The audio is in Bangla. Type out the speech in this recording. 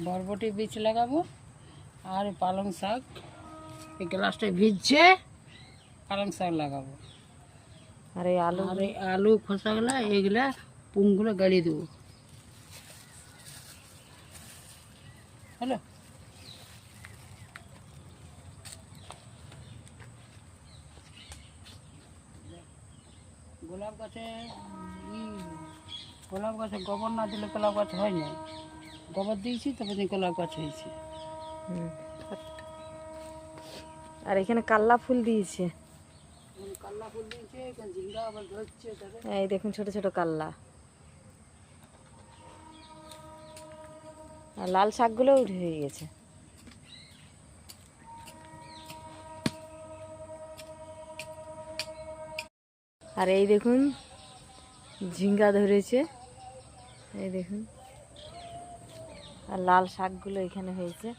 বরবটি বীজ লাগাবো আর পালং শাক এই গ্লাসটায় ভিজছে, পালং শাক লাগাবো। আর এই আলু আর এই আলু খোসাগুলা এইগুলা পুংগুলো গাড়িয়ে দেবো। হ্যালো, গোলাপ গাছে গোলাপ গাছে গোবর না দিলে গোলাপ গাছ হয় না। গোবর দিয়েছি তবে গোলাপ গাছ হয়েছে। আর এখানে কাল্লা ফুল দিয়েছে, কাল্লা ফুল দিয়েছে, এখানে ঝিঙ্গা আবার ধরছে। এই দেখুন ছোট ছোট কাল্লা। আর লাল শাকগুলো উঠে হয়ে গেছে। আর এই দেখুন ঝিঙ্গা ধরেছে, এই দেখুন। আর লাল শাকগুলো এখানে হয়েছে।